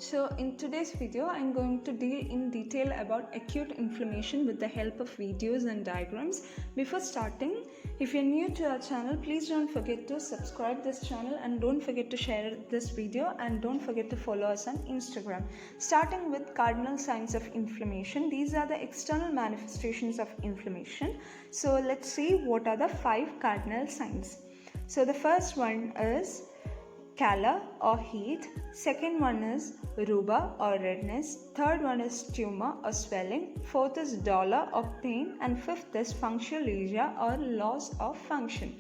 So in today's video, I'm going to deal in detail about acute inflammation with the help of videos and diagrams. Before starting, if you're new to our channel, please don't forget to subscribe this channel and don't forget to share this video and don't forget to follow us on Instagram. Starting with cardinal signs of inflammation, these are the external manifestations of inflammation. So let's see what are the 5 cardinal signs. So the first one is calor or heat, second one is rubor or redness, third one is tumor or swelling, fourth is dolor or pain, and fifth is functionalgia or loss of function.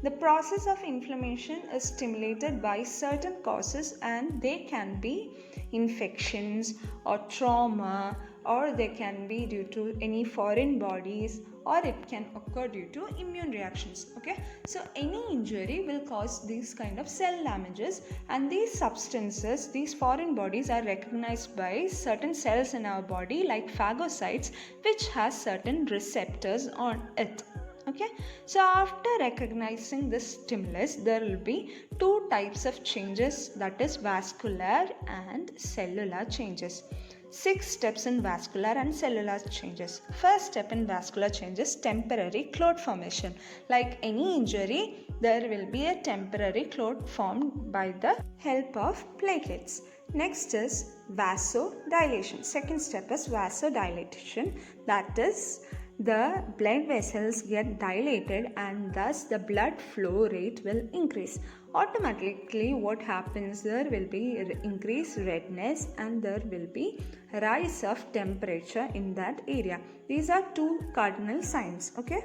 The process of inflammation is stimulated by certain causes and they can be infections or trauma, or they can be due to any foreign bodies, or it can occur due to immune reactions. Okay, so any injury will cause these kind of cell damages, and these substances, these foreign bodies, are recognized by certain cells in our body like phagocytes, which has certain receptors on it. Okay, so after recognizing this stimulus, there will be 2 types of changes, that is vascular and cellular changes. 6 steps in vascular and cellular changes. First step in vascular changes, temporary clot formation. Like any injury, there will be a temporary clot formed by the help of platelets. Next is vasodilation. Second step is vasodilation, that is the blood vessels get dilated and thus the blood flow rate will increase. Automatically what happens, there will be increased redness and there will be rise of temperature in that area. These are 2 cardinal signs. Okay,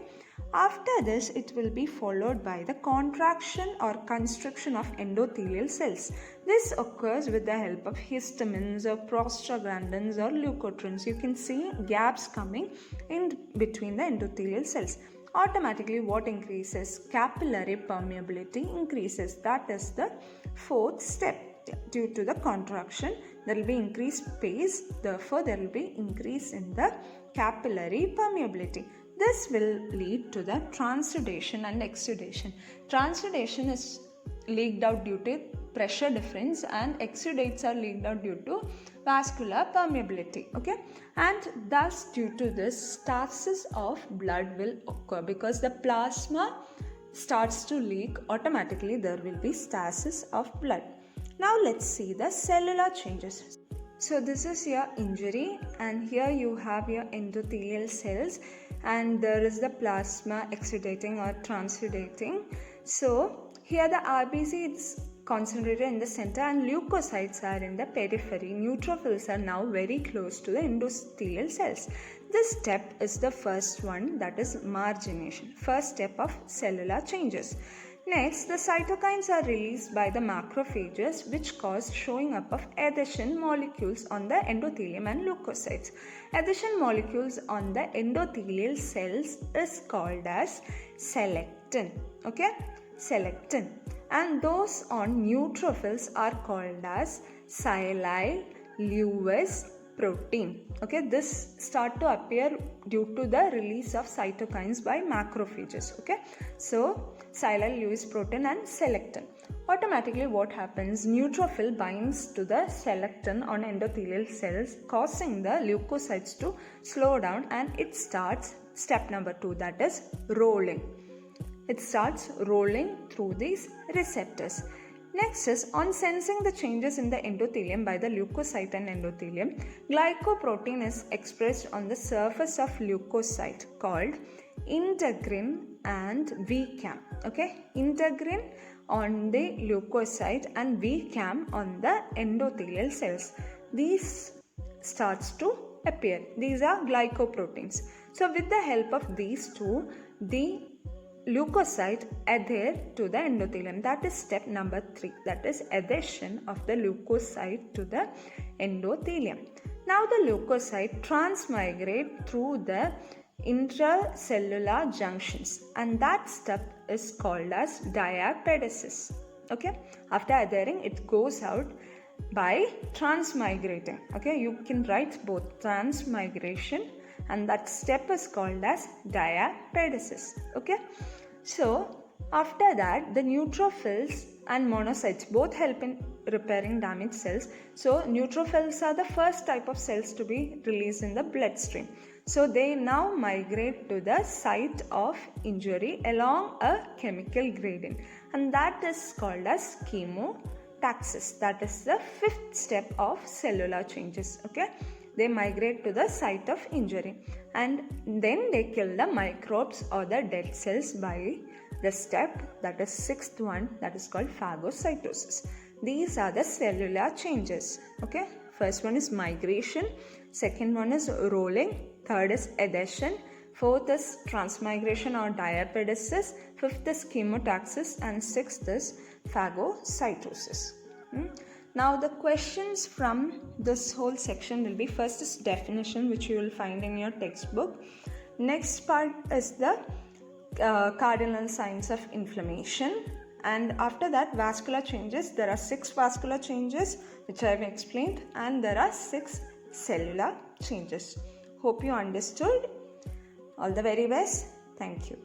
after this it will be followed by the contraction or constriction of endothelial cells. This occurs with the help of histamines or prostaglandins or leukotrienes. You can see gaps coming in between the endothelial cells. Automatically what increases? Capillary permeability increases. That is the 4th step. Due to the contraction, there will be increased space, therefore there will be increase in the capillary permeability. This will lead to the transudation and exudation. Transudation is leaked out due to pressure difference and exudates are leaked out due to vascular permeability. Okay, and thus due to this, stasis of blood will occur because the plasma starts to leak. Automatically there will be stasis of blood. Now let's see the cellular changes. So this is your injury and here you have your endothelial cells and there is the plasma exudating or transudating. So here the RBC is concentrated in the center and leukocytes are in the periphery. Neutrophils are now very close to the endothelial cells. This step is the first one, that is margination. First step of cellular changes. Next, the cytokines are released by the macrophages, which cause showing up of adhesion molecules on the endothelium and leukocytes. Adhesion molecules on the endothelial cells is called as selectin. Okay, selectin. And those on neutrophils are called as sialyl Lewis protein. Okay, this start to appear due to the release of cytokines by macrophages. Okay, so sialyl Lewis protein and selectin. Automatically what happens, neutrophil binds to the selectin on endothelial cells, causing the leukocytes to slow down, and it starts step number 2, that is rolling. It starts rolling through these receptors. Next is, on sensing the changes in the endothelium by the leukocyte and endothelium, glycoprotein is expressed on the surface of leukocyte called integrin and VCAM. Okay, integrin on the leukocyte and VCAM on the endothelial cells. These starts to appear. These are glycoproteins. So with the help of these 2, the leukocyte adhere to the endothelium. That is step number 3, that is adhesion of the leukocyte to the endothelium. Now the leukocyte transmigrate through the intracellular junctions and that step is called as diapedesis. Okay, after adhering it goes out by transmigrating. Okay, you can write both, transmigration, and that step is called as diapedesis. Okay, so After that, the neutrophils and monocytes both help in repairing damaged cells. So neutrophils are the first type of cells to be released in the bloodstream. So they now migrate to the site of injury along a chemical gradient, and that is called as chemotaxis. That is the fifth step of cellular changes. Okay, they migrate to the site of injury and then they kill the microbes or the dead cells by the step, that is sixth one, that is called phagocytosis. These are the cellular changes. Okay, first one is migration, second one is rolling, third is adhesion, fourth is transmigration or diapedesis, fifth is chemotaxis, and sixth is phagocytosis. Now the questions from this whole section will be, first is definition, which you will find in your textbook. Next part is the cardinal signs of inflammation, and after that vascular changes. There are 6 vascular changes which I have explained, and there are 6 cellular changes. Hope you understood. All the very best. Thank you.